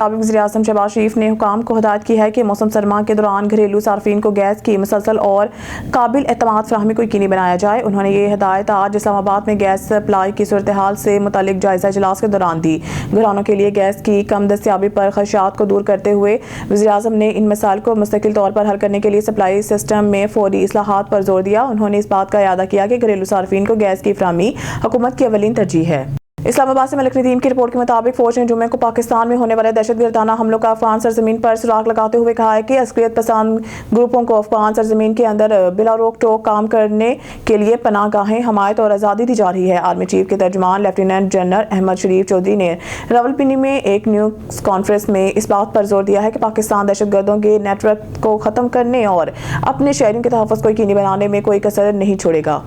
मुताबिक वज़ीर-ए-आज़म शहबाज शरीफ ने हुकाम को हिदायत की है कि मौसम सरमा के दौरान घरेलू सार्फिन को गैस की मुसलसल और काबिल एतमाद फराहमी को यकीनी बनाया जाए। उन्होंने ये हिदायत आज इस्लामाबाद में गैस सप्लाई की सूरत हाल से मुतालिक जायजा इजलास के दौरान दी। घरानों के लिए गैस की कम दस्तियाबी पर खदशात को दूर करते हुए वज़ीर-ए-आज़म ने इन मसाइल को मुस्तकिल तौर पर हल करने के लिए सप्लाई सिस्टम में फौरी इस्लाहात पर जोर दिया। उन्होंने इस बात का इयादा किया कि घरेलू सार्फिन को गैस की फराहमी हुकूमत की अवलीन तरजीह है। इस्लामाबाद से मलिक नदीम की रिपोर्ट के मुताबिक फौज ने जुमे को पाकिस्तान में होने वाले दहशतगर्दाना हमलों का अफगान सरजमीन पर सुराग लगाते हुए कहा है कि अस्करियत पसंद ग्रुपों को अफगान सरजमीन के अंदर बिला रोक टोक काम करने के लिए पनाहगाहें, हमायत और आज़ादी दी जा रही है। आर्मी चीफ के तर्जुमान लेफ्टिनेंट जनरल अहमद शरीफ चौधरी ने रावलपिंडी में एक न्यूज़ कॉन्फ्रेंस में इस बात पर जोर दिया है कि पाकिस्तान दहशतगर्दों के नेटवर्क को ख़त्म करने और अपने शहरियों के तहफ़्फ़ुज़ को यकीनी बनाने में कोई कसर नहीं छोड़ेगा।